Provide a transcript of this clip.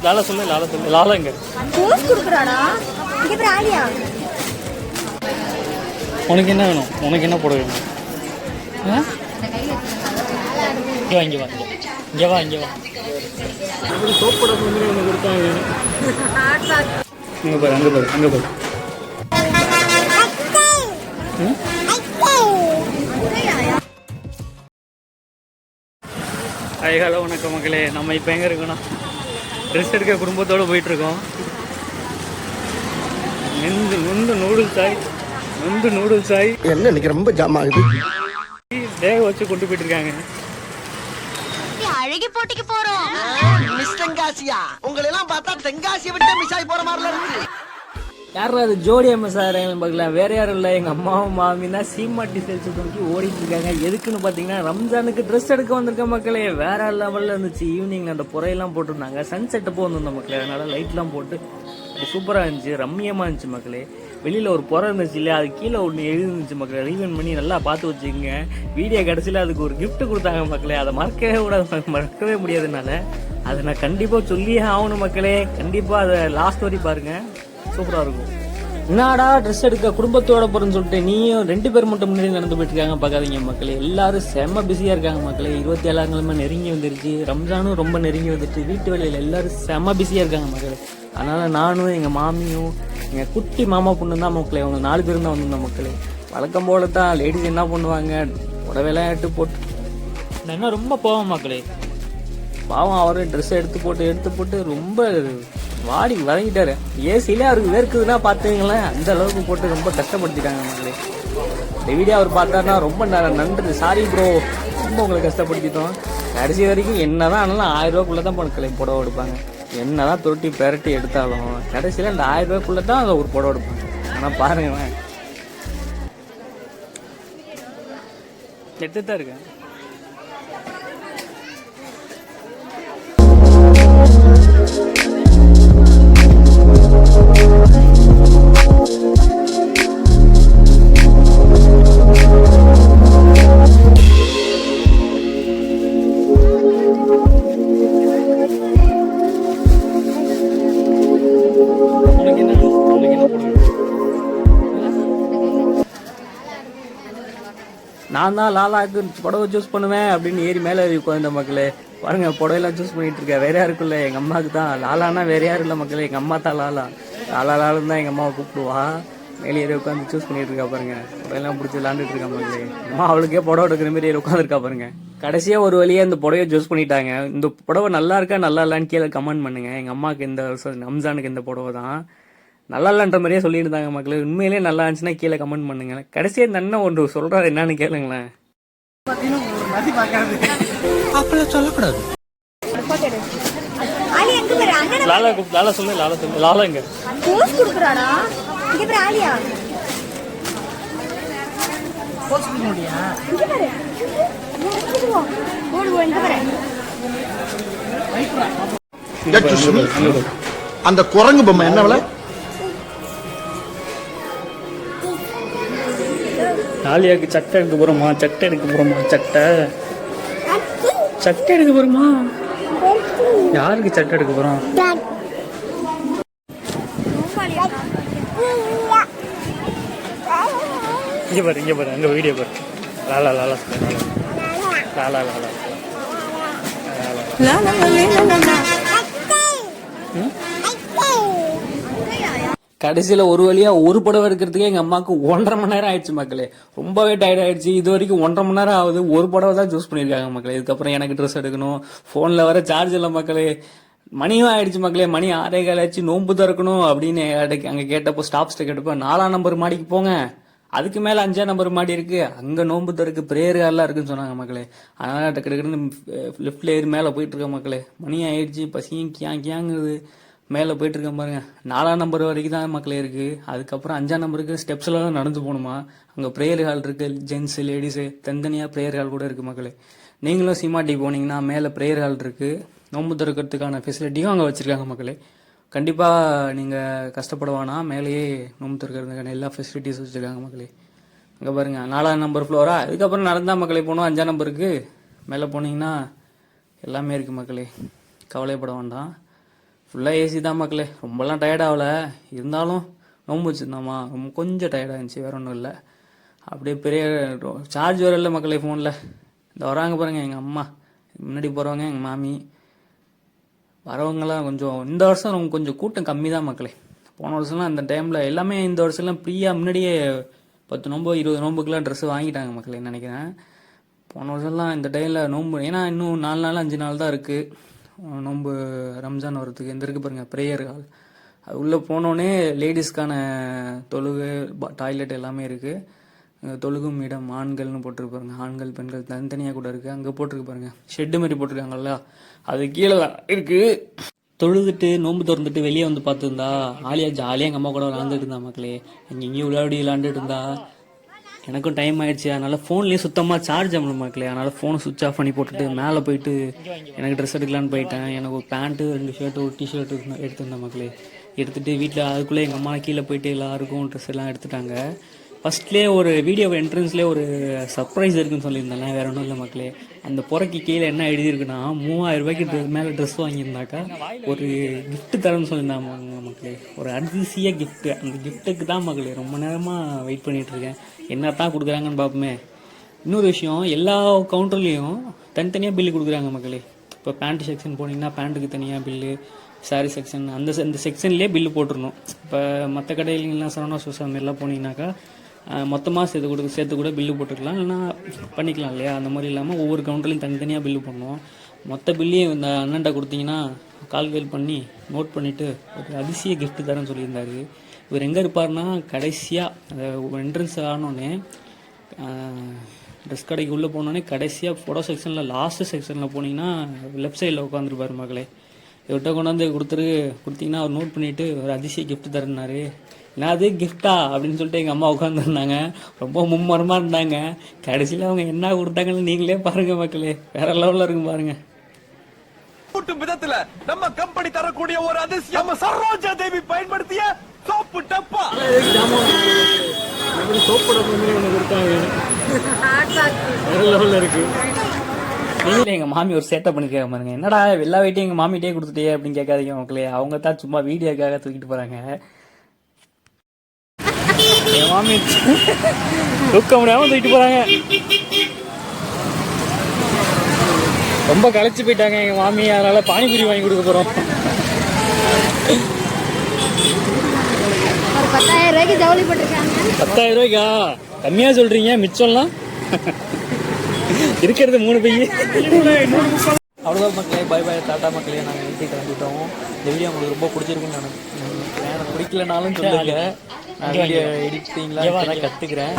லாலா சொல்லு லாலா எங்க போஸ் குடுக்குறாடா இங்க பேர் ஆலியா. உனக்கு என்ன வேணும்? உனக்கு என்ன போட வேணும்? இங்கே வா இங்கே வா இங்கே வா. சோப் போட ஒன்று கொடுத்தாங்க. அங்கே பாரு அங்கே பாரு அங்கே பாரு. ஹலோ வணக்கம் மக்களே. நம்ம இப்போ எங்கே இருக்கோம்னா ட்ரெஸ் எடுக்க குடும்பத்தோடு போயிட்டுருக்கோம். நொந்து நூடுல்ஸ் ஆகி என்ன இன்னைக்கு ரொம்ப ஜாம் ஆகுது. வேக வச்சு கொண்டு போயிட்டு இருக்காங்க. அழகி போட்டிக்கு போறோம். மிஸ் தெங்காசியா உங்களை எல்லாம் பார்த்தா தெங்காசியை விட்டு மிஸ் ஆகி போற மாதிரி இருக்கு. யாரும் அது ஜோடி எம்எஸ்ஆர் பார்க்கலாம். வேற யாரும் இல்லை, எங்கள் அம்மாவும் மாமி தான் சீமாட்டி சேல்ஸ் நோக்கி ஓடிட்டு இருக்காங்க. எதுக்குன்னு பார்த்தீங்கன்னா ரம்ஜானுக்கு ட்ரெஸ் எடுக்க வந்திருக்க மக்களே. வேற லெவலில் இருந்துச்சு. ஈவினிங்கில் அந்த புறையெல்லாம் போட்டிருந்தாங்க. சன் செட்டப்போ வந்திருந்தோம் மக்களே. அதனால லைட்லாம் போட்டு சூப்பராக இருந்துச்சு, ரம்மியமாக இருந்துச்சு மக்களே. வெளியில் ஒரு புறை இருந்துச்சு இல்லையா, அது கீழே ஒன்று எழுந்துச்சு மக்களே. ரீவன் பண்ணி நல்லா பார்த்து வச்சுக்கோங்க. வீடியோ கடைசியில் அதுக்கு ஒரு கிஃப்ட் கொடுத்தாங்க மக்களே. அதை மறக்கவே முடியாதுனால அதை நான் கண்டிப்பாக சொல்லியே ஆகணும் மக்களே. கண்டிப்பாக அதை லாஸ்ட் வரைக்கும் பாருங்கள், சூப்பராக இருக்கும். என்னடா ட்ரெஸ் எடுக்க குடும்பத்தோட போறேன்னு சொல்லிட்டு நீயும் 2 பேர் மட்டும் முன்னாடி நடந்து போயிட்டு இருக்காங்க. பார்க்காதீங்க மக்களே, எல்லாரும் செம்ம பிஸியா இருக்காங்க மக்களே. 27ஆம் கிழமை நெருங்கி வந்துருச்சு, ரம்ஜானும் ரொம்ப நெருங்கி வந்துட்டு, வீட்டு வேலையில எல்லாரும் செம்ம பிஸியா இருக்காங்க மக்களே. அதனால நானும் எங்க மாமியும் எங்க குட்டி மாமா பொண்ணு தான் மக்களே. அவங்க 4 பேரும் தான் வந்திருந்தோம் மக்களே. வழக்கம் போல தான் லேடிஸ் என்ன பண்ணுவாங்க, உடவேலையாட்டு போட்டு என்ன ரொம்ப போவோம் மக்களே. பாவம் அவரு ட்ரெஸ் எடுத்து போட்டு ரொம்ப வாடி வதங்கிட்டாரு. ஏசியில அவருக்கு வேர்க்குதுன்னா பார்த்துங்களேன், அந்த அளவுக்கு போட்டு ரொம்ப கஷ்டப்படுத்திட்டாங்க மக்களே. இந்த வீடியோ அவர் பார்த்தாருன்னா ரொம்ப நன்றி, சாரி ப்ரோ, ரொம்ப உங்களை கஷ்டப்படுத்திட்டோம். கடைசி வரைக்கும் என்னதான் ஆனாலும் 1000 ரூபாய்க்குள்ள தான் மக்களே புடவை எடுப்பாங்க. என்னதான் தொட்டி பெரட்டி எடுத்தாலும் கடைசியில் அந்த 1000 ரூபாய்க்குள்ள தான் அதை ஒரு புடவை எடுப்பாங்க. ஆனால் பாருங்களேன், எடுத்து தான் இருக்கேன். நான் தான் லாலாவுக்கு புடவை சூஸ் பண்ணுவேன் அப்படின்னு ஏறி மேலே ஏறி உட்காந்த மக்களே. பாருங்க, புடவைலாம் சூஸ் பண்ணிட்டு இருக்கேன். வேற யாருக்கும் இல்லை, எங்கள் அம்மாவுக்கு தான். லாலானா வேற யாரும் இல்லை மக்களே, எங்கள் அம்மா தான் லாலான்னு தான் எங்கள் அம்மாவை கூப்பிடுவா. மேலே ஏறி உட்காந்து சூஸ் பண்ணிட்டு இருக்கா பாருங்க. புடவைலாம் பிடிச்சி விளாண்டுட்டு இருக்கா மக்களே. அம்மா அவளுக்கே புடவை எடுக்கிற மாதிரி ஏறி உட்காந்துருக்கா பாருங்க. கடைசியாக ஒரு வழியாக இந்த புடவையை சூஸ் பண்ணிட்டாங்க. இந்த புடவை நல்லா இருக்கா நல்லா இல்லைன்னு கீழே கமெண்ட் பண்ணுங்க. எங்கள் அம்மாவுக்கு இந்த வருஷம் ரம்ஜானுக்கு இந்த புடவை தான் நல்லா இல்லைன்ற மாதிரியே சொல்லியிருந்தாங்க மக்களே. உண்மையிலே நல்லா இருந்துச்சுன்னா கீழே கமெண்ட் பண்ணுங்க. கடைசியாக இந்த அண்ணன் ஒன்று சொல்றாரு, என்னன்னு கேளுங்களேன். சொல்லக்கூடாது. லாலா சொல்லு லாலா எங்க போஸ் குடுக்குறாடா இங்க பேர் ஆலியா. போஸ் குடுக்குறியா இங்க பாரு. போடுவோ இங்க பாரு. அந்த குரங்கு பொம்மை என்ன விலை? ஆலியாவுக்கு சட்டை எடுக்க போறோமா, சட்டை எடுக்க போறோமா. யாருக்கு சட்டை எடுக்க போறோம்? இங்க பாரு அங்க வீடியோ பாரு. லாலா லாலா லாலா லாலா கடைசியில் ஒரு வழியாக ஒரு புடவை எடுக்கிறதுக்கே எங்கள் அம்மாவுக்கு 1.5 மணி நேரம் ஆயிடுச்சு மக்களே. ரொம்பவே டயர்ட் ஆயிடுச்சு. இது வரைக்கும் 1.5 மணி நேரம் ஆகுது. ஒரு புடவை தான் சூஸ் பண்ணியிருக்காங்க மக்களே. இதுக்கப்புறம் எனக்கு ட்ரெஸ் எடுக்கணும். ஃபோனில் வர சார்ஜ் இல்லை மக்களே. மணியும் ஆயிடுச்சு மக்களே. மணி 6:15 ஆச்சு. நோன்பு திறக்கணும் அப்படின்னு அங்கே கேட்டப்போ ஸ்டாப்ஸ்ட்டை கேட்டப்போ 4ஆம் நம்பர் மாடிக்கு போங்க, அதுக்கு மேலே 5ஆம் நம்பர் மாடி இருக்கு, அங்கே நோன்பு திறக்கு பிரேயர் எல்லாம் இருக்குன்னு சொன்னாங்க மக்களே. அதனால டக்குன்னு லெஃப்ட்ல ஏறி மேலே போயிட்டு இருக்க மக்களே. மணி ஆயிடுச்சு, பசியும் கியாங்குது. மேலே போயிட்டு இருக்கேன் பாருங்க. 4ஆம் நம்பர் வரைக்கும் தான் மக்களே இருக்கு. அதுக்கப்புறம் 5ஆம் நம்பருக்கு ஸ்டெப்ஸ்ல தான் நடந்து போகணுமா. அங்கே ப்ரேயர் ஹால் இருக்கு, ஜென்ஸ் லேடிஸு தனித்தனியாக ப்ரேயர் ஹால் கூட இருக்கு மக்களே. நீங்களும் சீமாட்டி போனீங்கன்னா மேலே ப்ரேயர் ஹால் இருக்கு. நோன்பு திறக்கிறதுக்கான ஃபெசிலிட்டியும் அங்கே வச்சிருக்காங்க மக்களே. கண்டிப்பாக நீங்கள் கஷ்டப்படுவானா, மேலேயே நோன்பு திறக்கிறதுக்கான எல்லா ஃபெசிலிட்டிஸும் வச்சுருக்காங்க மக்களே. அங்கே பாருங்கள் 4ஆம் நம்பர் ஃப்ளோரா. இதுக்கப்புறம் நடந்தால் மக்களே போனோம் 5ஆம் நம்பருக்கு. மேலே போனீங்கன்னா எல்லாமே இருக்குது மக்களே. கவலைப்பட வேண்டாம். ஃபுல்லாக ஏசி தான் மக்களே. ரொம்பலாம் டயர்ட் ஆகலை, இருந்தாலும் நோம்பு வச்சுருந்தோமா ரொம்ப கொஞ்சம் டயர்டாக இருந்துச்சு, வேறு ஒன்றும் இல்லை. அப்படியே பெரிய சார்ஜ் வேறு இல்லை மக்களே ஃபோனில். இந்த வராங்க பாருங்கள் எங்கள் அம்மா, முன்னாடி போகிறவங்க எங்கள் மாமி, வரவங்களாம் கொஞ்சம் இந்த வருஷம் ரொம்ப கொஞ்சம் கூட்டம் கம்மி தான் மக்களே. போன வருஷம்லாம் அந்த டைமில் எல்லாமே இந்த வருஷம்லாம் ஃப்ரீயாக முன்னாடியே 10 நோம்பு 20 நோம்புக்கெலாம் ட்ரெஸ்ஸு வாங்கிட்டாங்க மக்களே நினைக்கிறேன். போன வருஷம்லாம் இந்த டைமில் நோம்பு, ஏன்னா இன்னும் 4 நாள் 5 நாள் தான் இருக்குது நோம்பு ரம்ஜான் வரதுக்கு. இந்த இருக்குது பாருங்கள் ப்ரேயர் ஹால், அது உள்ளே போனோடனே லேடிஸ்க்கான தொழுகு டாய்லெட் எல்லாமே இருக்குது. தொழுகும் இடம் ஆண்கள்னு போட்டிருப்பாருங்க, ஆண்கள் பெண்கள் தனித்தனியாக கூட இருக்குது. அங்கே போட்டிருக்கு பாருங்கள் ஷெட்டு மாதிரி போட்டிருக்காங்கல்ல, அது கீழே தான் இருக்குது. தொழுதுட்டு நோன்பு திறந்துட்டு வெளியே வந்து பார்த்துருந்தா ஆலியா ஜாலியாக எங்கள் அம்மா கூட விளாண்டுட்டு இருந்தா மக்களே. இங்கேயும் விளையாடிட்டு இருந்தா. எனக்கும் டைம் ஆயிடுச்சு, அதனால் ஃபோன்லேயே சுத்தமாக சார்ஜ் ஆகல மக்களே. அதனால் ஃபோனை சுவிட்ச் ஆஃப் பண்ணி போட்டுட்டு மேலே போயிட்டு எனக்கு ட்ரெஸ் எடுக்கலான்னு போயிட்டேன். எனக்கு ஒரு பேண்ட்டு 2 ஷர்ட்டு ஒரு டிஷர்ட்டு எடுத்திருந்தேன் மக்களே. எடுத்துகிட்டு வீட்டில் அதுக்குள்ளே எங்கள் அம்மா கீழே போயிட்டு எல்லாருக்கும் ட்ரெஸ் எல்லாம் எடுத்துட்டாங்க. ஃபஸ்ட்லேயே ஒரு வீடியோ என்ட்ரன்ஸ்லேயே ஒரு சர்ப்ரைஸ் இருக்குன்னு சொல்லியிருந்தேன், வேறு ஒன்றும் இல்லை மக்களே. அந்த புறக்கு கீழே என்ன எழுதியிருக்குன்னா 3000 ரூபாய்க்கு மேலே ட்ரெஸ் வாங்கியிருந்தாக்கா ஒரு கிஃப்ட்டு தரேன்னு சொல்லியிருந்தாங்க மக்களே. ஒரு அதிசய கிஃப்ட்டு. அந்த கிஃப்ட்டுக்கு தான் மக்களே ரொம்ப நேரமாக வெயிட் பண்ணிகிட்ருக்கேன், என்ன தான் கொடுக்குறாங்கன்னு பார்ப்போமே. இன்னொரு விஷயம், எல்லா கவுண்டர்லேயும் தனித்தனியாக பில்லு கொடுக்குறாங்க மக்களே. இப்போ பேண்ட் செக்ஷன் போனீங்கன்னா பேண்ட்டுக்கு தனியாக பில்லு, சாரீ செக்ஷன் அந்த செக்ஷன்லேயே பில்லு போட்டுருணும். இப்போ மற்ற கடையிலாம் சரவணா ஸ்டோர்ஸ் அந்த மாதிரிலாம் போனீங்கன்னாக்கா மொத்தமாக சேர்த்து கூட பில்லு போட்டுக்கலாம், இல்லைனா பண்ணிக்கலாம் இல்லையா. அந்த மாதிரி இல்லாமல் ஒவ்வொரு கவுண்டர்லையும் தனித்தனியாக பில்லு பண்ணணும். மொத்த பில்லையும் இந்த அண்ணன்ட்ட கொடுத்தீங்கன்னா கால்குலேட் பண்ணி நோட் பண்ணிவிட்டு ஒரு அதிசய கிஃப்ட் தரேன்னு சொல்லியிருந்தாரு. இவர் எங்கே இருப்பார்னா கடைசியாக அந்த என்ட்ரன்ஸ் ஆனோடனே ட்ரெஸ் கடைக்கு உள்ளே போனோடனே கடைசியாக ஃபோட்டோ செக்ஷனில் லாஸ்ட்டு செக்ஷனில் போனீங்கன்னா லெஃப்ட் சைடில் உட்காந்துருப்பார் மகளே. இவர்கிட்ட கொண்டாந்து கொடுத்தீங்கன்னா அவர் நோட் பண்ணிவிட்டு ஒரு அதிசய கிஃப்ட் தரேன்னாரு. நான் அது கிஃப்டா அப்படின்னு சொல்லிட்டு எங்கள் அம்மா உட்காந்துருந்தாங்க, ரொம்ப மும்மரமாக இருந்தாங்க. கடைசியில் அவங்க என்ன கொடுத்தாங்கன்னு நீங்களே பாருங்க மக்களே, வேற லெவலில் இருக்கும் பாருங்க. விதத்துல நம்ம கம்பெனி தரக்கூடிய ஒரு அதிசயம், நம்ம சரோஜா தேவி பயன்படுத்திய சோப்பு டப்பா. சோப்பு டப்பா ஒன்று கொடுத்தாங்க, வேற லெவலில் இருக்கு. நீங்களே எங்கள் மாமி ஒரு சேட்டை பண்ணி கேட்க பாருங்க, என்னடா எல்லா வெயிட்டையும் எங்கள் மாமிகிட்டே கொடுத்துட்டே அப்படின்னு கேட்காதீங்க மக்களே. அவங்க தான் சும்மா வீடியோக்காக தூக்கிட்டு போகிறாங்க. என் மாமி தூக்க முடியாமல் தூக்கிட்டு போகிறாங்க. ரொம்ப களைச்சு போயிட்டாங்க எங்கள் மாமி, அதனால் பானிபூரி வாங்கி கொடுக்க போகிறோம். ஒரு 10,000 ரூபாய்க்கு ஜவுளி போட்டிருக்காங்க. 10,000 ரூபாய்க்கா? கம்மியாக சொல்கிறீங்க, மிச்சம்லாம் இருக்கிறது 3 பை. அவ்வளோதான் மக்களே, பாய் பாய், டாட்டா மக்களே. நாங்கள் வீட்டுக்கு கிளம்பிட்டோம். இந்த வீடியோ உங்களுக்கு ரொம்ப பிடிச்சிருக்குன்னு நினைக்கிறேன். எனக்கு பிடிக்கலனாலும் சொல்லுங்க, நான் வீடியோ எடிட்டிங்லாம் கற்றுக்கிறேன்.